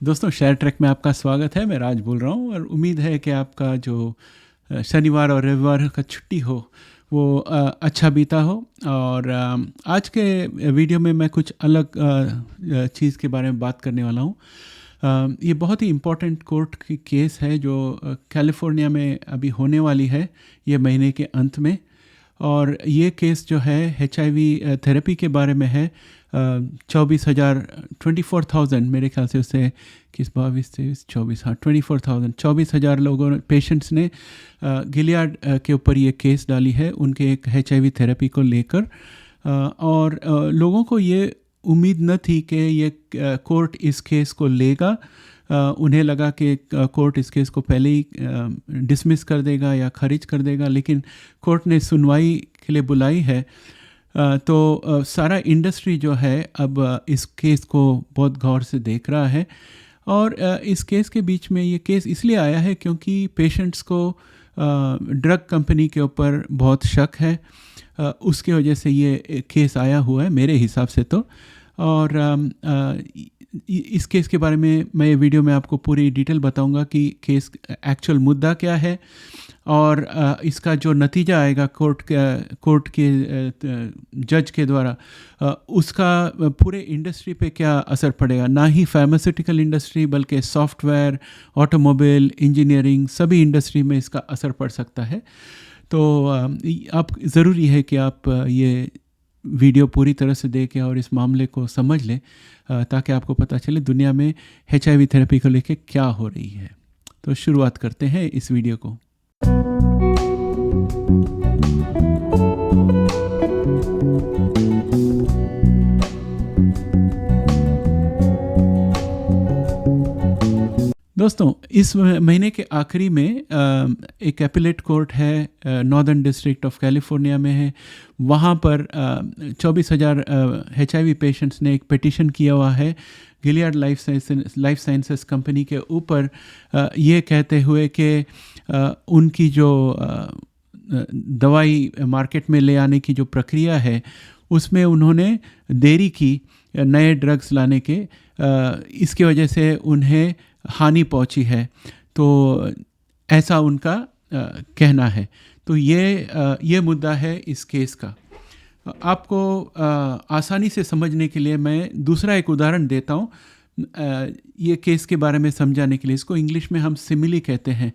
दोस्तों share track में आपका स्वागत है। मैं राज बोल रहा हूँ और उम्मीद है कि आपका जो शनिवार और रविवार का छुट्टी हो वो अच्छा बीता हो। और आज के वीडियो में मैं कुछ अलग चीज़ के बारे में बात करने वाला हूँ। ये बहुत ही इम्पोर्टेंट कोर्ट की केस है जो कैलिफोर्निया में अभी होने वाली है ये महीने के अंत में। और ये केस जो है HIV थेरेपी के बारे में है। 24,000 मेरे ख्याल से उससे 24 हाँ 24,000 लोगों पेशेंट्स ने गिलियाड के ऊपर ये केस डाली है उनके एक HIV थेरेपी को लेकर। और लोगों को ये उम्मीद न थी कि ये कोर्ट इस केस को लेगा। उन्हें लगा कि कोर्ट इस केस को पहले ही डिसमिस कर देगा या खारिज कर देगा, लेकिन कोर्ट ने सुनवाई के लिए बुलाई है। तो सारा इंडस्ट्री जो है अब इस केस को बहुत गौर से देख रहा है। और इस केस के बीच में ये केस इसलिए आया है क्योंकि पेशेंट्स को ड्रग कंपनी के ऊपर बहुत शक है। उसके वजह से ये केस आया हुआ है मेरे हिसाब से तो। और इस केस के बारे में मैं ये वीडियो में आपको पूरी डिटेल बताऊंगा कि केस एक्चुअल मुद्दा क्या है और इसका जो नतीजा आएगा कोर्ट के जज के द्वारा उसका पूरे इंडस्ट्री पे क्या असर पड़ेगा। ना ही फार्मास्यूटिकल इंडस्ट्री बल्कि सॉफ्टवेयर, ऑटोमोबाइल, इंजीनियरिंग सभी इंडस्ट्री में इसका असर पड़ सकता है। तो आप ज़रूरी है कि आप ये वीडियो पूरी तरह से देखें और इस मामले को समझ लें ताकि आपको पता चले दुनिया में HIV थेरेपी को लेकर क्या हो रही है। तो शुरुआत करते हैं इस वीडियो को। दोस्तों इस महीने के आखिरी में एक एपिलेट कोर्ट है नॉर्दर्न डिस्ट्रिक्ट ऑफ कैलिफोर्निया में है। वहाँ पर 24,000 HIV पेशेंट्स ने एक पिटीशन किया हुआ है गिलियाड लाइफ साइंसेस कंपनी के ऊपर, ये कहते हुए कि उनकी जो दवाई मार्केट में ले आने की जो प्रक्रिया है उसमें उन्होंने देरी की नए ड्रग्स लाने के, इसके वजह से उन्हें हानि पहुंची है। तो ऐसा उनका कहना है। तो ये मुद्दा है इस केस का। आपको आसानी से समझने के लिए मैं दूसरा एक उदाहरण देता हूँ ये केस के बारे में समझाने के लिए। इसको इंग्लिश में हम सिमिली कहते हैं,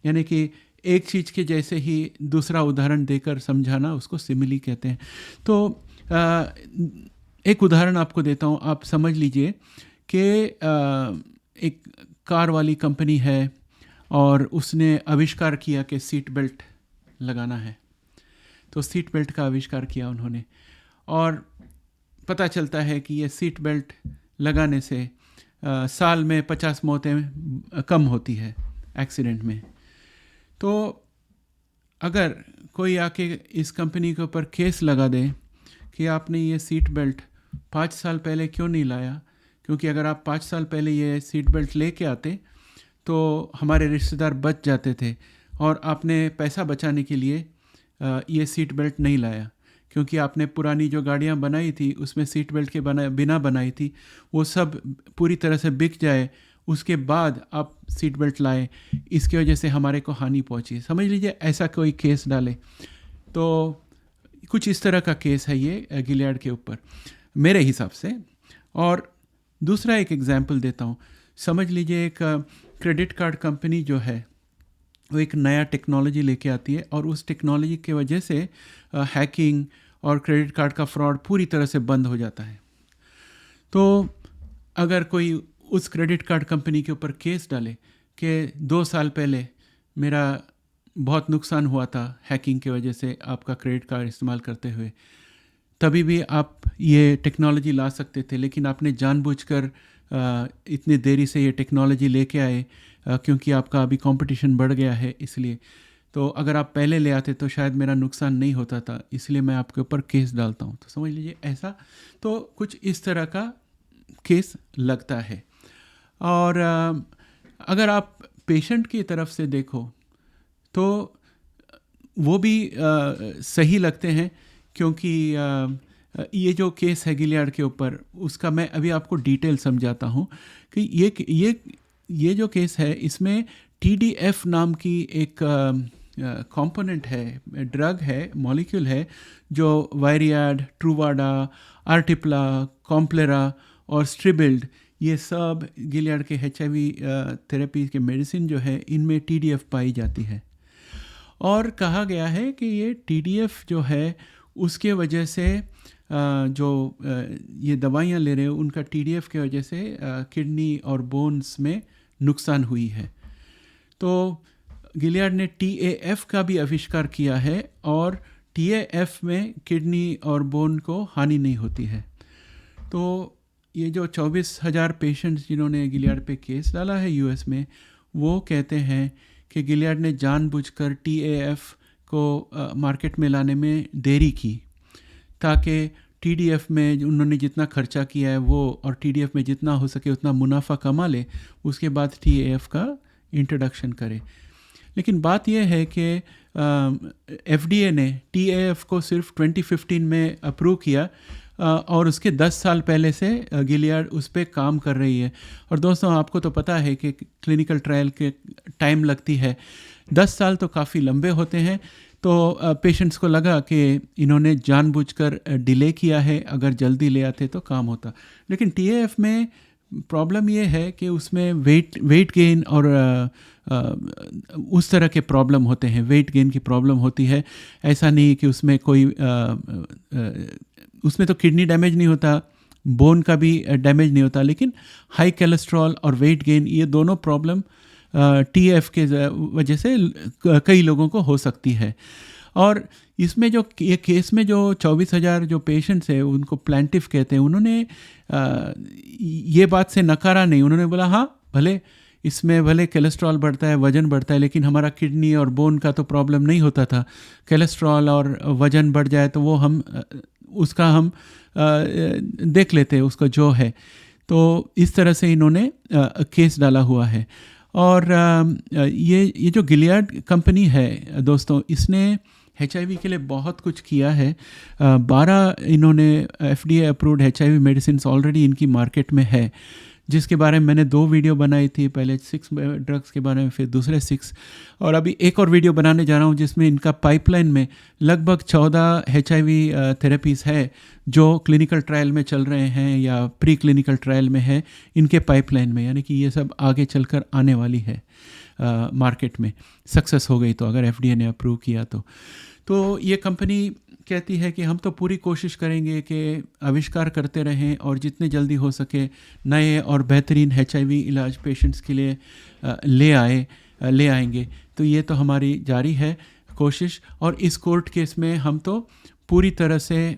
यानी कि एक चीज़ के जैसे ही दूसरा उदाहरण देकर समझाना उसको सिमिली कहते हैं। तो एक उदाहरण आपको देता हूँ, आप समझ लीजिए कि एक कार वाली कंपनी है और उसने आविष्कार किया कि सीट बेल्ट लगाना है। तो सीट बेल्ट का आविष्कार किया उन्होंने और पता चलता है कि ये सीट बेल्ट लगाने से साल में 50 मौतें कम होती है एक्सीडेंट में। तो अगर कोई आके इस कंपनी के ऊपर केस लगा दे कि आपने ये सीट बेल्ट 5 साल पहले क्यों नहीं लाया, क्योंकि अगर आप 5 साल पहले ये सीट बेल्ट लेके आते तो हमारे रिश्तेदार बच जाते थे, और आपने पैसा बचाने के लिए ये सीट बेल्ट नहीं लाया क्योंकि आपने पुरानी जो गाड़ियाँ बनाई थी उसमें सीट बेल्ट के बिना बनाई थी, वो सब पूरी तरह से बिक जाए उसके बाद आप सीट बेल्ट लाए, इसकी वजह से हमारे को हानि पहुंची। समझ लीजिए ऐसा कोई केस डाले तो कुछ इस तरह का केस है ये गिलियाड के ऊपर मेरे हिसाब से। और दूसरा एक एग्जांपल देता हूँ। समझ लीजिए एक क्रेडिट कार्ड कंपनी जो है वो एक नया टेक्नोलॉजी लेके आती है और उस टेक्नोलॉजी की वजह से हैकिंग और क्रेडिट कार्ड का फ्रॉड पूरी तरह से बंद हो जाता है। तो अगर कोई उस क्रेडिट कार्ड कंपनी के ऊपर केस डाले कि 2 साल पहले मेरा बहुत नुकसान हुआ था हैकिंग की वजह से आपका क्रेडिट कार्ड इस्तेमाल करते हुए, तभी भी आप ये टेक्नोलॉजी ला सकते थे, लेकिन आपने जानबूझकर इतनी देरी से ये टेक्नोलॉजी लेके आए क्योंकि आपका अभी कंपटीशन बढ़ गया है इसलिए। तो अगर आप पहले ले आते तो शायद मेरा नुकसान नहीं होता था, इसलिए मैं आपके ऊपर केस डालता हूँ। तो समझ लीजिए ऐसा तो कुछ इस तरह का केस लगता है। और अगर आप पेशेंट की तरफ से देखो तो वो भी सही लगते हैं क्योंकि ये जो केस है गिलियाड के ऊपर, उसका मैं अभी आपको डिटेल समझाता हूँ कि ये जो केस है, इसमें TDF नाम की एक कंपोनेंट है, ड्रग है, मॉलिक्यूल है, जो वायरियाड, ट्रूवाडा, आर्टिप्ला, कॉम्प्लेरा और स्ट्रिबिल्ड, ये सब गिलियाड के HIV थेरेपी के मेडिसिन जो है, इनमें TDF पाई जाती है। और कहा गया है कि ये TDF जो है, उसके वजह से ये दवाइयाँ ले रहे हैं, उनका TDF के वजह से किडनी और बोन्स में नुकसान हुई है। तो गिलियाड ने TAF का भी आविष्कार किया है, और TAF में किडनी और बोन को हानि नहीं होती है। तो ये जो 24,000 पेशेंट्स जिन्होंने गिलियाड पे केस डाला है US में, वो कहते हैं कि गिलियाड ने जानबूझकर TAF को मार्केट में लाने में देरी की, ताकि TDF में उन्होंने जितना खर्चा किया है वो, और TDF में जितना हो सके उतना मुनाफा कमा ले, उसके बाद TAF का इंट्रोडक्शन करे। लेकिन बात यह है कि FDA ने TAF को सिर्फ 2015 में अप्रूव किया, और उसके 10 साल पहले से गिलियाड उस पर काम कर रही है। और दोस्तों, आपको तो पता है कि क्लिनिकल ट्रायल के टाइम लगती है, 10 साल तो काफ़ी लंबे होते हैं। तो पेशेंट्स को लगा कि इन्होंने जानबूझकर डिले किया है, अगर जल्दी ले आते तो काम होता। लेकिन TAF में प्रॉब्लम ये है कि उसमें वेट गेन और उस तरह के प्रॉब्लम होते हैं, वेट गेन की प्रॉब्लम होती है। ऐसा नहीं कि उसमें कोई उसमें तो किडनी डैमेज नहीं होता, बोन का भी डैमेज नहीं होता, लेकिन हाई कोलेस्ट्रॉल और वेट गेन, ये दोनों प्रॉब्लम TAF के वजह से कई लोगों को हो सकती है। और इसमें जो ये केस में जो 24,000 जो पेशेंट्स हैं, उनको प्लांटिफ कहते हैं, उन्होंने ये बात से नकारा नहीं। उन्होंने बोला हाँ, इसमें भले कोलेस्ट्रॉल बढ़ता है, वज़न बढ़ता है, लेकिन हमारा किडनी और बोन का तो प्रॉब्लम नहीं होता था। कोलेस्ट्रॉल और वज़न बढ़ जाए तो वो हम देख लेते हैं, उसका जो है। तो इस तरह से इन्होंने केस डाला हुआ है। और ये जो गिलियाड कंपनी है दोस्तों, इसने HIV के लिए बहुत कुछ किया है। 12 इन्होंने FDA approved HIV medicine already इनकी मार्केट में है, जिसके बारे में मैंने 2 वीडियो बनाई थी, पहले 6 ड्रग्स के बारे में, फिर दूसरे 6, और अभी एक और वीडियो बनाने जा रहा हूँ जिसमें इनका पाइपलाइन में लगभग 14 HIV थेरेपीज़ है जो क्लिनिकल ट्रायल में चल रहे हैं या प्री क्लिनिकल ट्रायल में है इनके पाइपलाइन में, यानी कि ये सब आगे चलकर आने वाली है मार्केट में, सक्सेस हो गई तो, अगर FDA ने अप्रूव किया तो ये कंपनी कहती है कि हम तो पूरी कोशिश करेंगे कि आविष्कार करते रहें और जितने जल्दी हो सके नए और बेहतरीन HIV इलाज पेशेंट्स के लिए ले आएंगे। तो ये तो हमारी जारी है कोशिश, और इस कोर्ट केस में हम तो पूरी तरह से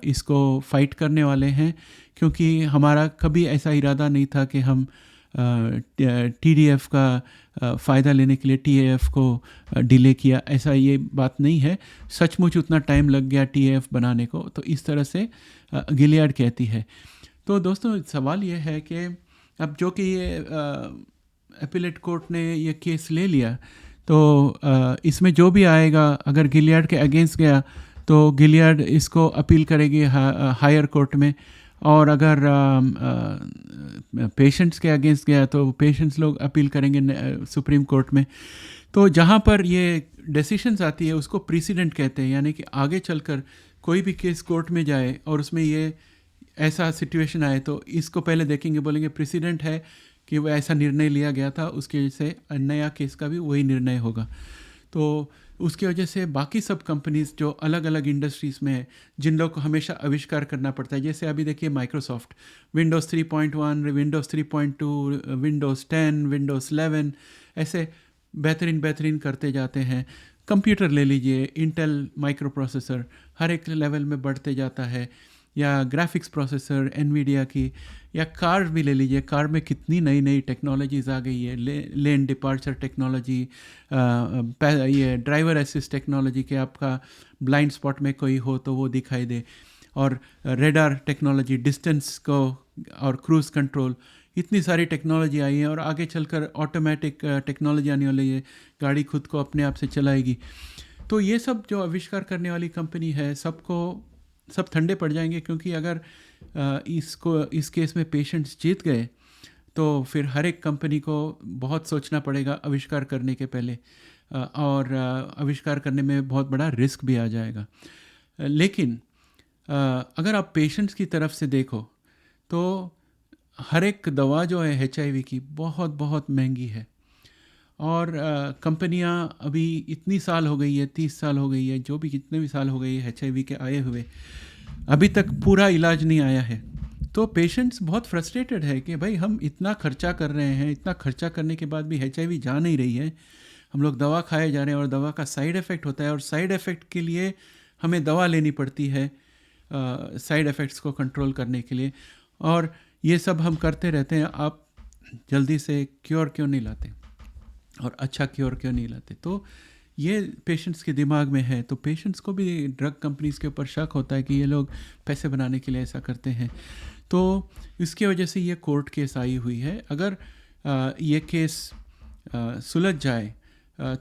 इसको फाइट करने वाले हैं, क्योंकि हमारा कभी ऐसा इरादा नहीं था कि हम TDF का फ़ायदा लेने के लिए TAF को डिले किया, ऐसा ये बात नहीं है। सचमुच उतना टाइम लग गया TAF बनाने को, तो इस तरह से गिलियाड कहती है। तो दोस्तों, सवाल ये है कि अब जो कि ये अपीलेट कोर्ट ने ये केस ले लिया, तो इसमें जो भी आएगा, अगर गिलियाड के अगेंस्ट गया तो गिलियाड इसको अपील करेगी हायर कोर्ट में, और अगर पेशेंट्स के अगेंस्ट गया तो पेशेंट्स लोग अपील करेंगे सुप्रीम कोर्ट में। तो जहाँ पर ये डिसीशंस आती है उसको प्रेसिडेंट कहते हैं, यानी कि आगे चलकर कोई भी केस कोर्ट में जाए और उसमें ये ऐसा सिचुएशन आए तो इसको पहले देखेंगे, बोलेंगे प्रेसिडेंट है कि वो ऐसा निर्णय लिया गया था, उसकी वजह से नया केस का भी वही निर्णय होगा। तो उसकी वजह से बाकी सब कंपनीज जो अलग अलग इंडस्ट्रीज़ में है, जिन लोग को हमेशा आविष्कार करना पड़ता है, जैसे अभी देखिए Microsoft, Windows 3.1, Windows 3.2, Windows 10, Windows 11, ऐसे बेहतरीन करते जाते हैं। कंप्यूटर ले लीजिए, इंटेल माइक्रो प्रोसेसर हर एक लेवल में बढ़ते जाता है, या ग्राफिक्स प्रोसेसर एनवीडिया की, या कार भी ले लीजिए, कार में कितनी नई टेक्नोलॉजीज़ आ गई है, लेन डिपार्चर टेक्नोलॉजी, ये ड्राइवर असिस्ट टेक्नोलॉजी के आपका ब्लाइंड स्पॉट में कोई हो तो वो दिखाई दे, और रेडार टेक्नोलॉजी, डिस्टेंस को और क्रूज़ कंट्रोल, इतनी सारी टेक्नोलॉजी आई है। और आगे चलकर ऑटोमेटिक टेक्नोलॉजी आने वाली है, गाड़ी खुद को अपने आप से चलाएगी। तो ये सब जो आविष्कार करने वाली कंपनी है, सबको सब ठंडे पड़ जाएंगे, क्योंकि अगर इस केस में पेशेंट्स जीत गए तो फिर हर एक कंपनी को बहुत सोचना पड़ेगा आविष्कार करने के पहले, और आविष्कार करने में बहुत बड़ा रिस्क भी आ जाएगा। लेकिन अगर आप पेशेंट्स की तरफ से देखो तो हर एक दवा जो है HIV की बहुत बहुत महंगी है, और कंपनियां अभी इतनी साल हो गई है, 30 साल हो गई है, जो भी कितने भी साल हो गई है HIV के आए हुए, अभी तक पूरा इलाज नहीं आया है। तो पेशेंट्स बहुत फ्रस्ट्रेटेड है कि भाई हम इतना खर्चा कर रहे हैं, इतना खर्चा करने के बाद भी HIV जा नहीं रही है, हम लोग दवा खाए जा रहे हैं और दवा का साइड इफ़ेक्ट होता है, और साइड इफ़ेक्ट के लिए हमें दवा लेनी पड़ती है साइड इफ़ेक्ट्स को कंट्रोल करने के लिए, और ये सब हम करते रहते हैं। आप जल्दी से क्योर क्यों नहीं लाते और अच्छा क्योर क्यों नहीं लाते? तो ये पेशेंट्स के दिमाग में है। तो पेशेंट्स को भी ड्रग कंपनीज़ के ऊपर शक होता है कि ये लोग पैसे बनाने के लिए ऐसा करते हैं। तो इसकी वजह से ये कोर्ट केस आई हुई है। अगर ये केस सुलझ जाए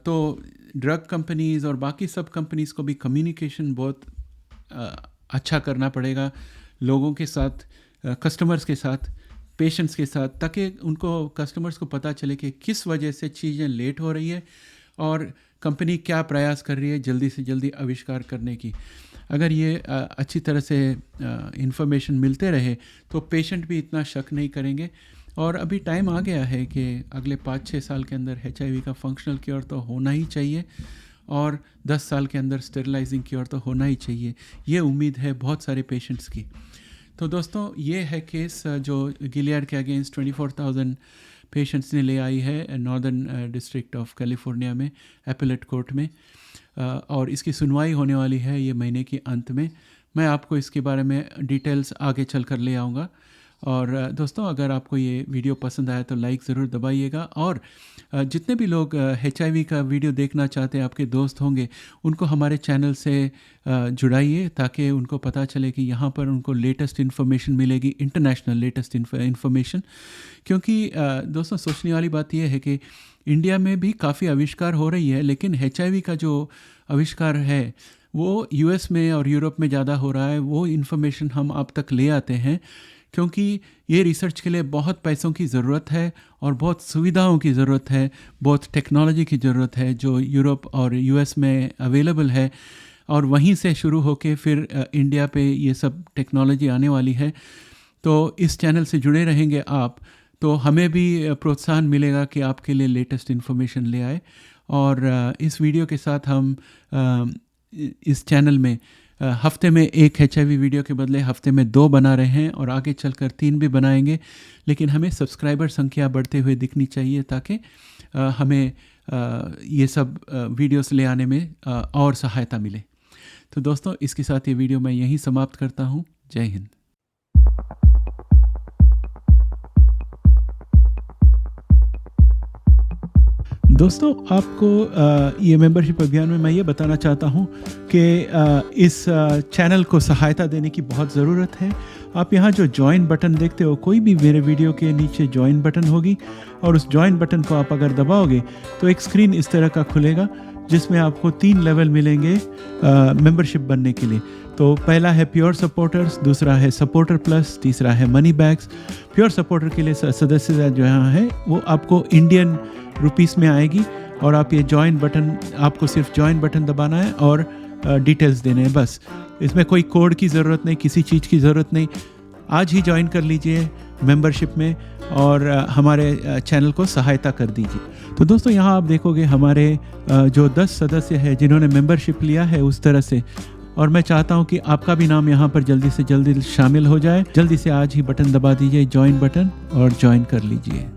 तो ड्रग कंपनीज़ और बाकी सब कंपनीज़ को भी कम्युनिकेशन बहुत अच्छा करना पड़ेगा लोगों के साथ, कस्टमर्स के साथ, पेशेंट्स के साथ, ताकि उनको कस्टमर्स को पता चले कि किस वजह से चीज़ें लेट हो रही है और कंपनी क्या प्रयास कर रही है जल्दी से जल्दी आविष्कार करने की। अगर ये अच्छी तरह से इंफॉर्मेशन मिलते रहे तो पेशेंट भी इतना शक नहीं करेंगे। और अभी टाइम आ गया है कि अगले 5-6 साल के अंदर HIV का फंक्शनल क्योर तो होना ही चाहिए, और 10 साल के अंदर स्टेरिलाइजिंग क्योर तो होना ही चाहिए। ये उम्मीद है बहुत सारे पेशेंट्स की। तो दोस्तों, ये है केस जो गिलियड के अगेंस्ट 24,000 पेशेंट्स ने ले आई है नॉर्दर्न डिस्ट्रिक्ट ऑफ कैलिफोर्निया में एपेलेट कोर्ट में, और इसकी सुनवाई होने वाली है ये महीने के अंत में। मैं आपको इसके बारे में डिटेल्स आगे चल कर ले आऊँगा। और दोस्तों, अगर आपको ये वीडियो पसंद आया तो लाइक ज़रूर दबाइएगा, और जितने भी लोग HIV का वीडियो देखना चाहते हैं, आपके दोस्त होंगे, उनको हमारे चैनल से जुड़ाइए ताकि उनको पता चले कि यहाँ पर उनको लेटेस्ट इन्फॉर्मेशन मिलेगी, इंटरनेशनल लेटेस्ट इन्फॉर्मेशन। क्योंकि दोस्तों, सोचने वाली बात यह है कि इंडिया में भी काफ़ी आविष्कार हो रही है, लेकिन HIV का जो आविष्कार है वो US में और यूरोप में ज़्यादा हो रहा है। वो इन्फॉर्मेशन हम आप तक ले आते हैं क्योंकि ये रिसर्च के लिए बहुत पैसों की ज़रूरत है और बहुत सुविधाओं की ज़रूरत है, बहुत टेक्नोलॉजी की ज़रूरत है जो यूरोप और US में अवेलेबल है, और वहीं से शुरू होके फिर इंडिया पे ये सब टेक्नोलॉजी आने वाली है। तो इस चैनल से जुड़े रहेंगे आप तो हमें भी प्रोत्साहन मिलेगा कि आपके लिए लेटेस्ट इन्फॉर्मेशन ले आए। और इस वीडियो के साथ हम इस चैनल में हफ्ते में एक HIV वीडियो के बदले हफ्ते में 2 बना रहे हैं, और आगे चलकर 3 भी बनाएंगे। लेकिन हमें सब्सक्राइबर संख्या बढ़ते हुए दिखनी चाहिए ताकि हमें ये सब वीडियोस ले आने में और सहायता मिले। तो दोस्तों, इसके साथ ये वीडियो मैं यहीं समाप्त करता हूँ। जय हिंद। दोस्तों, आपको ये मेंबरशिप अभियान में मैं ये बताना चाहता हूँ कि इस चैनल को सहायता देने की बहुत ज़रूरत है। आप यहाँ जो ज्वाइन बटन देखते हो, कोई भी मेरे वीडियो के नीचे ज्वाइन बटन होगी, और उस ज्वाइन बटन को आप अगर दबाओगे तो एक स्क्रीन इस तरह का खुलेगा जिसमें आपको 3 लेवल मिलेंगे मेंबरशिप बनने के लिए। तो पहला है प्योर सपोर्टर्स, दूसरा है सपोर्टर प्लस, तीसरा है मनी बैग्स। प्योर सपोर्टर के लिए सदस्यता जो यहाँ है वो आपको इंडियन रुपीस में आएगी, और आप ये ज्वाइन बटन, आपको सिर्फ ज्वाइन बटन दबाना है और डिटेल्स देने हैं बस। इसमें कोई कोड की ज़रूरत नहीं, किसी चीज़ की ज़रूरत नहीं। आज ही ज्वाइन कर लीजिए मेंबरशिप में और हमारे चैनल को सहायता कर दीजिए। तो दोस्तों, यहाँ आप देखोगे हमारे जो 10 सदस्य हैं जिन्होंने मेंबरशिप लिया है उस तरह से, और मैं चाहता हूँ कि आपका भी नाम यहाँ पर जल्दी से जल्दी शामिल हो जाए। जल्दी से आज ही बटन दबा दीजिए, ज्वाइन बटन, और ज्वाइन कर लीजिए।